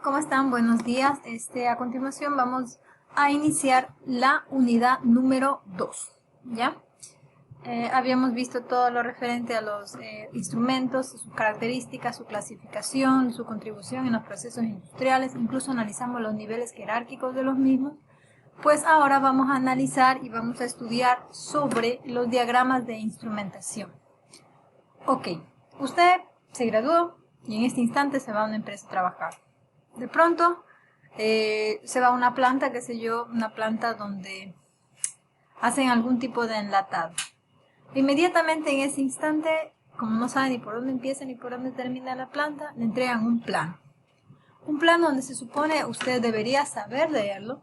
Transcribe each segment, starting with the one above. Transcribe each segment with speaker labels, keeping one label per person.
Speaker 1: ¿Cómo están? Buenos días. A continuación vamos a iniciar la unidad número 2, ¿ya? Habíamos visto todo lo referente a los instrumentos, sus características, su clasificación, su contribución en los procesos industriales, incluso analizamos los niveles jerárquicos de los mismos. Pues ahora vamos a analizar y vamos a estudiar sobre los diagramas de instrumentación. Ok, usted se graduó y en este instante se va a una empresa a trabajar. De pronto se va a una planta, qué sé yo, una planta donde hacen algún tipo de enlatado. Inmediatamente en ese instante, como no sabe ni por dónde empieza ni por dónde termina la planta, le entregan un plano. Un plano donde se supone usted debería saber leerlo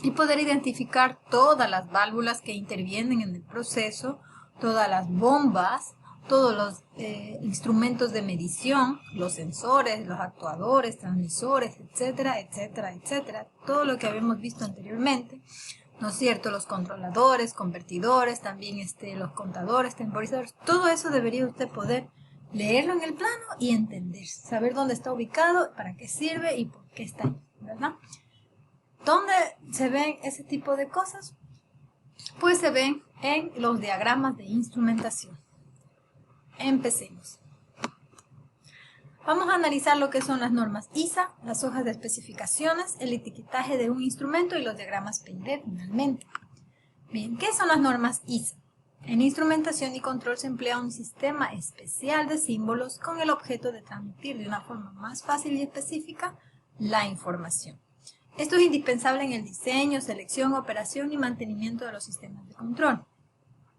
Speaker 1: y poder identificar todas las válvulas que intervienen en el proceso, todas las bombas, todos los instrumentos de medición, los sensores, los actuadores, transmisores, etcétera, etcétera, etcétera. Todo lo que habíamos visto anteriormente, ¿no es cierto? Los controladores, convertidores, también los contadores, temporizadores. Todo eso debería usted poder leerlo en el plano y entender, saber dónde está ubicado, para qué sirve y por qué está ahí, ¿verdad? ¿Dónde se ven ese tipo de cosas? Pues se ven en los diagramas de instrumentación. Empecemos. Vamos a analizar lo que son las normas ISA, las hojas de especificaciones, el etiquetaje de un instrumento y los diagramas PID finalmente. Bien, ¿qué son las normas ISA? En instrumentación y control se emplea un sistema especial de símbolos con el objeto de transmitir de una forma más fácil y específica la información. Esto es indispensable en el diseño, selección, operación y mantenimiento de los sistemas de control.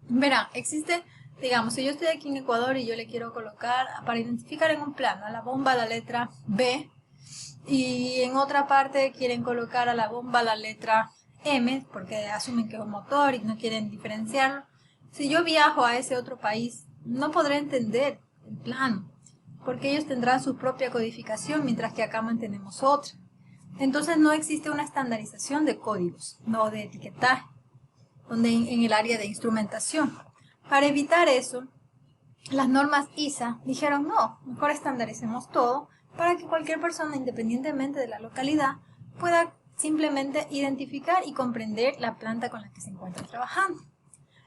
Speaker 1: Verán, existe, digamos, si yo estoy aquí en Ecuador y yo le quiero colocar, para identificar en un plano a la bomba la letra B, y en otra parte quieren colocar a la bomba la letra M, porque asumen que es un motor y no quieren diferenciarlo. Si yo viajo a ese otro país, no podré entender el plano, porque ellos tendrán su propia codificación, mientras que acá mantenemos otra. Entonces no existe una estandarización de códigos, no de etiquetaje, donde en el área de instrumentación. Para evitar eso, las normas ISA dijeron no, mejor estandaricemos todo para que cualquier persona, independientemente de la localidad, pueda simplemente identificar y comprender la planta con la que se encuentra trabajando.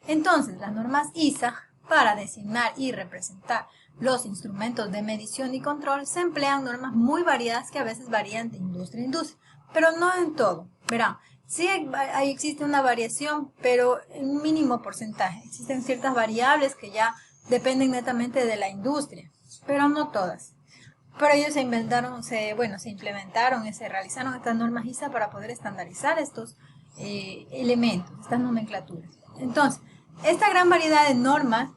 Speaker 1: Entonces, las normas ISA, para designar y representar los instrumentos de medición y control, se emplean normas muy variadas que a veces varían de industria a industria, pero no en todo. Verán, sí existe una variación, pero en un mínimo porcentaje. Existen ciertas variables que ya dependen netamente de la industria, pero no todas. Pero ellos se implementaron se realizaron estas normas ISA para poder estandarizar estos elementos, estas nomenclaturas. Entonces, esta gran variedad de normas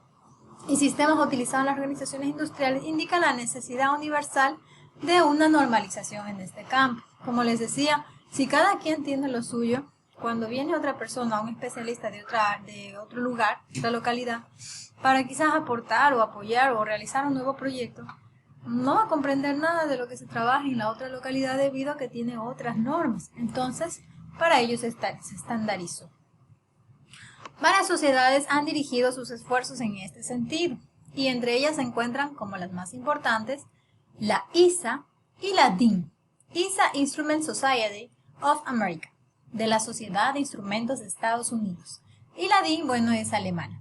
Speaker 1: y sistemas utilizados en las organizaciones industriales indica la necesidad universal de una normalización en este campo. Como les decía, si cada quien tiene lo suyo, cuando viene otra persona, un especialista de otro lugar, otra localidad, para quizás aportar o apoyar o realizar un nuevo proyecto, no va a comprender nada de lo que se trabaja en la otra localidad debido a que tiene otras normas. Entonces, para ellos se estandarizó. Varias sociedades han dirigido sus esfuerzos en este sentido, y entre ellas se encuentran como las más importantes la ISA y la DIN, ISA Instrument Society of America, de la Sociedad de Instrumentos de Estados Unidos, y la DIN, es alemana.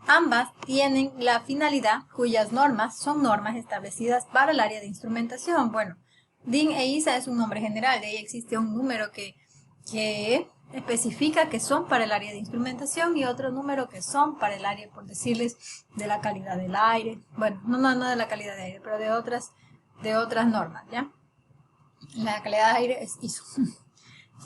Speaker 1: Ambas tienen la finalidad cuyas normas son normas establecidas para el área de instrumentación. DIN e ISA es un nombre general, de ahí existe un número que especifica que son para el área de instrumentación y otro número que son para el área, por decirles, de la calidad del aire. No de la calidad del aire, pero de otras normas, ¿ya? La calidad del aire es ISO.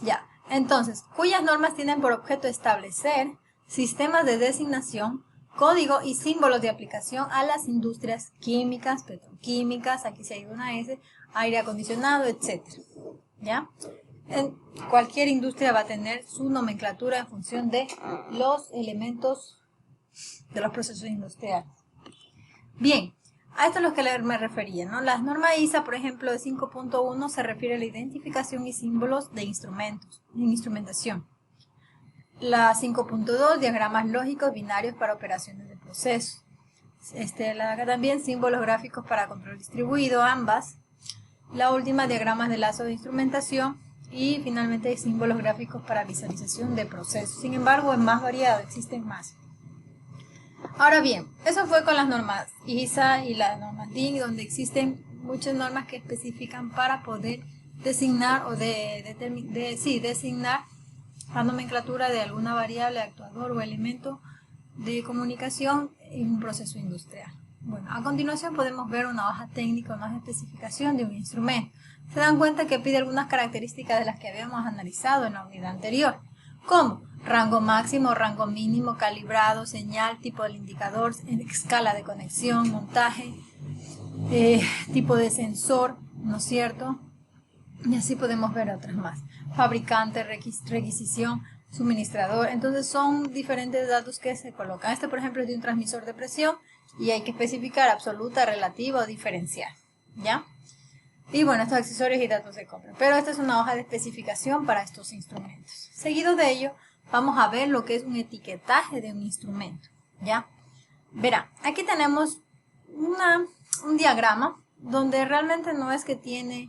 Speaker 1: Ya, entonces, cuyas normas tienen por objeto establecer sistemas de designación, código y símbolos de aplicación a las industrias químicas, petroquímicas, aquí se ha ido una S, aire acondicionado, etc. ¿Ya? En cualquier industria va a tener su nomenclatura en función de los elementos de los procesos industriales. Bien, a esto es lo que me refería, ¿no? Las normas ISA, por ejemplo, de 5.1 se refiere a la identificación y símbolos de instrumentos, en instrumentación. La 5.2, diagramas lógicos binarios para operaciones de proceso. También símbolos gráficos para control distribuido, ambas. La última, diagramas de lazo de instrumentación. Y finalmente símbolos gráficos para visualización de procesos. Sin embargo, es más variado, existen más. Ahora bien, eso fue con las normas ISA y las normas DIN, donde existen muchas normas que especifican para poder designar o designar la nomenclatura de alguna variable, actuador o elemento de comunicación en un proceso industrial. Bueno, a continuación podemos ver una hoja técnica, una especificación de un instrumento. Se dan cuenta que pide algunas características de las que habíamos analizado en la unidad anterior, como rango máximo, rango mínimo, calibrado, señal, tipo del indicador, escala de conexión, montaje, tipo de sensor, ¿no es cierto? Y así podemos ver otras más. Fabricante, requisición, suministrador. Entonces son diferentes datos que se colocan. Este, por ejemplo, es de un transmisor de presión y hay que especificar absoluta, relativa o diferencial, ¿ya? Y bueno, estos accesorios y datos de compra. Pero esta es una hoja de especificación para estos instrumentos. Seguido de ello, vamos a ver lo que es un etiquetaje de un instrumento, ¿ya? Verá, aquí tenemos un diagrama donde realmente no es que tiene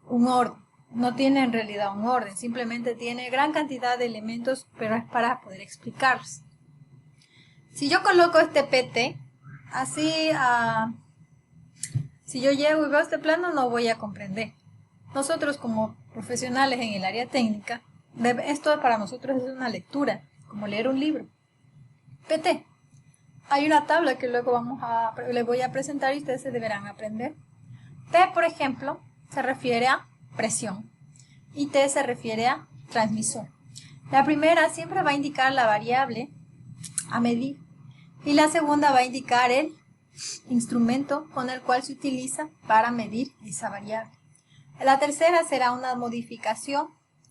Speaker 1: un orden, no tiene en realidad un orden, simplemente tiene gran cantidad de elementos, pero es para poder explicarlos. Si yo coloco este PT, así, si yo llego y veo este plano, no voy a comprender. Nosotros como profesionales en el área técnica, esto para nosotros es una lectura, como leer un libro. PT. Hay una tabla que luego les voy a presentar y ustedes se deberán aprender. P, por ejemplo, se refiere a presión y T se refiere a transmisor. La primera siempre va a indicar la variable a medir y la segunda va a indicar el instrumento con el cual se utiliza para medir esa variable. La tercera será una modificación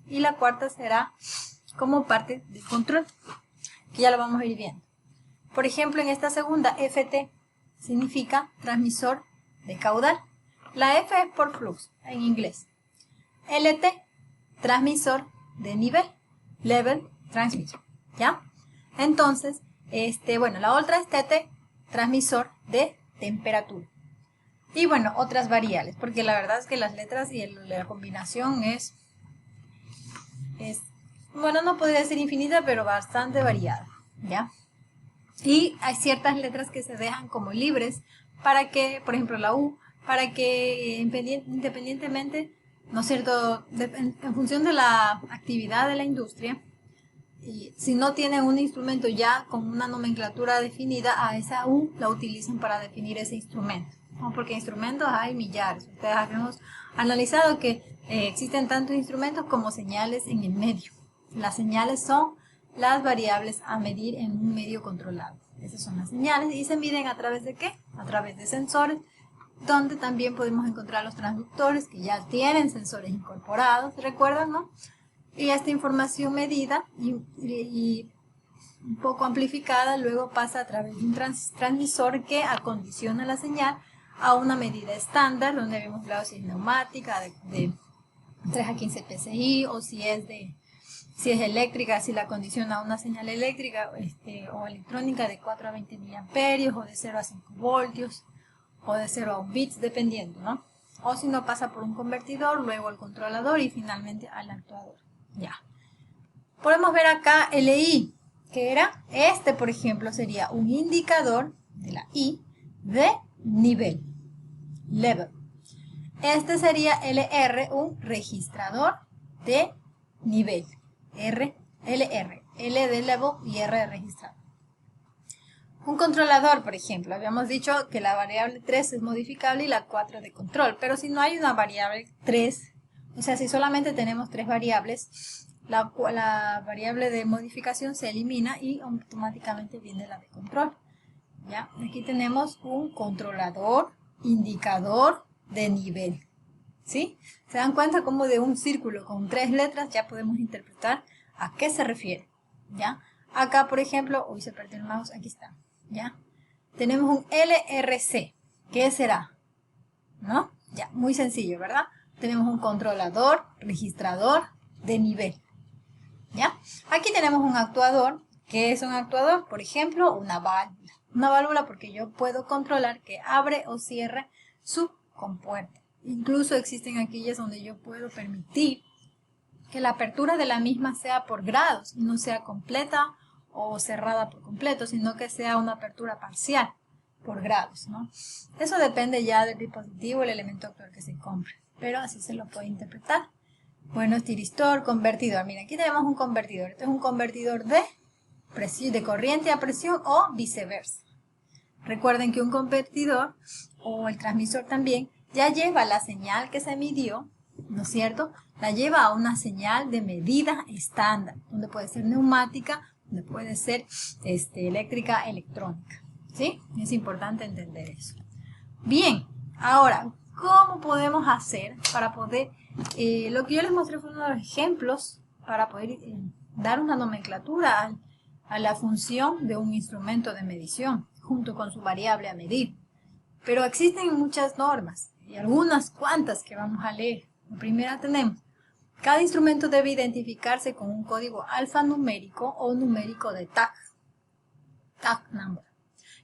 Speaker 1: y la cuarta será como parte del control, que ya lo vamos a ir viendo. Por ejemplo, en esta segunda, FT significa transmisor de caudal. La F es por flux en inglés. LT, transmisor de nivel. Level, transmisor. ¿Ya? Entonces, bueno, la otra es TT, transmisor de temperatura. Y bueno, otras variables, porque la verdad es que las letras y la combinación es, bueno, no podría decir infinita, pero bastante variada, ¿ya? Y hay ciertas letras que se dejan como libres para que, por ejemplo, la U, para que independientemente, ¿no es cierto?, en función de la actividad de la industria, y si no tienen un instrumento ya con una nomenclatura definida, a esa U la utilizan para definir ese instrumento, ¿no? Porque instrumentos hay millares. Ustedes habíamos analizado que existen tantos instrumentos como señales en el medio. Las señales son las variables a medir en un medio controlado. Esas son las señales y se miden a través de ¿qué? A través de sensores, donde también podemos encontrar los transductores que ya tienen sensores incorporados, ¿recuerdan, no? Y esta información medida y un poco amplificada luego pasa a través de un transmisor que acondiciona la señal a una medida estándar, donde habíamos hablado si es neumática, de 3 a 15 PSI, o si es eléctrica, si la condiciona a una señal eléctrica o electrónica de 4 a 20 miliamperios, o de 0 a 5 voltios, o de 0 a 1 bits, dependiendo, ¿no? O si no pasa por un convertidor, luego el controlador y finalmente al actuador. Ya. Podemos ver acá LI, que era por ejemplo, sería un indicador de la I de nivel, level. Este sería LR, un registrador de nivel, LR, L de level y R de registrador. Un controlador, por ejemplo, habíamos dicho que la variable 3 es modificable y la 4 de control, pero si no hay una variable 3, o sea, si solamente tenemos 3 variables, la variable de modificación se elimina y automáticamente viene la de control. ¿Ya? Aquí tenemos un controlador, indicador de nivel. ¿Sí? ¿Se dan cuenta cómo de un círculo con 3 letras ya podemos interpretar a qué se refiere? ¿Ya? Acá, por ejemplo, uy, se perdió el mouse, aquí está. ¿Ya? Tenemos un LRC. ¿Qué será? ¿No? Ya, muy sencillo, ¿verdad? Tenemos un controlador, registrador de nivel. ¿Ya? Aquí tenemos un actuador. ¿Qué es un actuador? Por ejemplo, una válvula. Una válvula porque yo puedo controlar que abre o cierre su compuerta. Incluso existen aquellas donde yo puedo permitir que la apertura de la misma sea por grados y no sea completa o cerrada por completo, sino que sea una apertura parcial por grados, ¿no? Eso depende ya del dispositivo, el elemento actual que se compre, pero así se lo puede interpretar. Bueno, tiristor, convertidor. Mira, aquí tenemos un convertidor. Este es un convertidor de corriente a presión o viceversa. Recuerden que un convertidor o el transmisor también ya lleva la señal que se midió, ¿no es cierto? La lleva a una señal de medida estándar, donde puede ser neumática, donde puede ser eléctrica, electrónica, ¿sí? Es importante entender eso. Bien, ahora, ¿cómo podemos hacer para poder, lo que yo les mostré fue uno de los ejemplos para poder dar una nomenclatura a la función de un instrumento de medición, junto con su variable a medir. Pero existen muchas normas, y algunas cuantas que vamos a leer. La primera tenemos, cada instrumento debe identificarse con un código alfanumérico o numérico de tag number,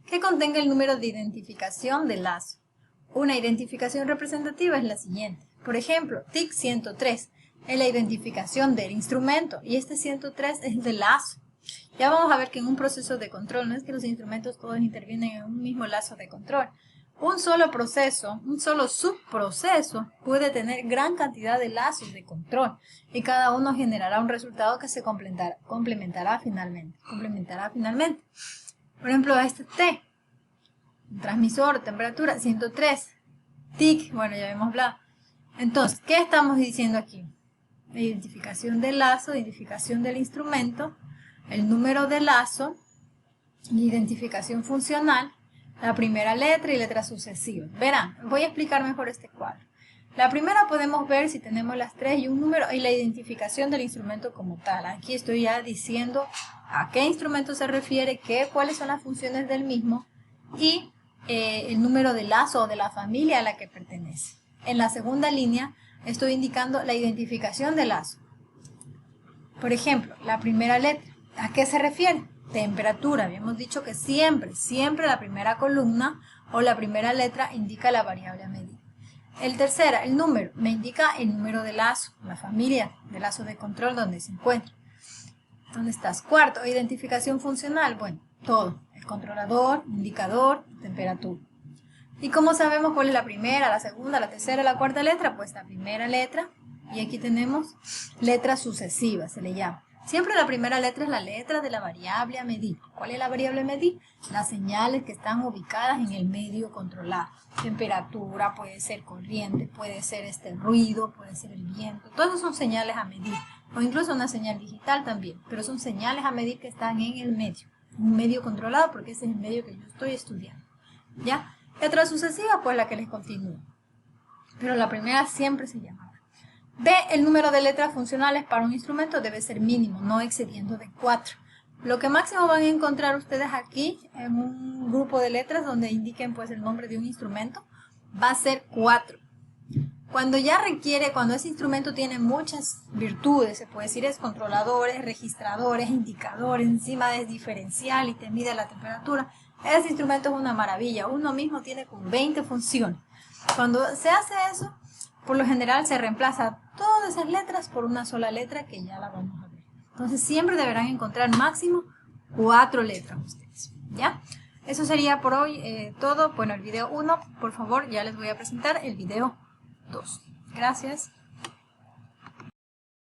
Speaker 1: que contenga el número de identificación del lazo. Una identificación representativa es la siguiente. Por ejemplo, TIC 103 es la identificación del instrumento y este 103 es del lazo. Ya vamos a ver que en un proceso de control, no es que los instrumentos todos intervienen en un mismo lazo de control. Un solo proceso, un solo subproceso puede tener gran cantidad de lazos de control y cada uno generará un resultado que se complementará finalmente. Por ejemplo, este T, transmisor, temperatura 103, TIC, bueno, ya hemos hablado. Entonces, ¿qué estamos diciendo aquí? La identificación del lazo, identificación del instrumento, el número de lazo, la identificación funcional, la primera letra y letras sucesivas. Verán, voy a explicar mejor este cuadro. La primera podemos ver si tenemos las tres y un número y la identificación del instrumento como tal. Aquí estoy ya diciendo a qué instrumento se refiere, cuáles son las funciones del mismo y el número de lazo o de la familia a la que pertenece. En la segunda línea estoy indicando la identificación del lazo. Por ejemplo, la primera letra, ¿a qué se refiere? Temperatura. Habíamos dicho que siempre la primera columna o la primera letra indica la variable a medir. El tercera, el número, me indica el número de lazo, la familia de lazo de control donde se encuentra. ¿Dónde estás? Cuarto, identificación funcional. Bueno, todo. El controlador, indicador, temperatura. ¿Y cómo sabemos cuál es la primera, la segunda, la tercera, la cuarta letra? Pues la primera letra, y aquí tenemos letras sucesivas, se le llama. Siempre la primera letra es la letra de la variable a medir. ¿Cuál es la variable a medir? Las señales que están ubicadas en el medio controlado. Temperatura, puede ser corriente, puede ser ruido, puede ser el viento. Todos son señales a medir. O incluso una señal digital también. Pero son señales a medir que están en el medio. Un medio controlado porque ese es el medio que yo estoy estudiando. ¿Ya? Letra sucesiva, pues la que les continúo. Pero la primera siempre se llama. B, el número de letras funcionales para un instrumento debe ser mínimo, no excediendo de 4. Lo que máximo van a encontrar ustedes aquí en un grupo de letras donde indiquen pues el nombre de un instrumento, va a ser 4. Cuando ese instrumento tiene muchas virtudes, se puede decir es controladores, registradores, indicadores, encima es diferencial y te mide la temperatura, ese instrumento es una maravilla, uno mismo tiene como 20 funciones. Cuando se hace eso, por lo general se reemplaza todas esas letras por una sola letra que ya la vamos a ver. Entonces siempre deberán encontrar máximo 4 letras ustedes, ¿ya? Eso sería por hoy todo. Bueno, el video 1, por favor, ya les voy a presentar el video 2. Gracias.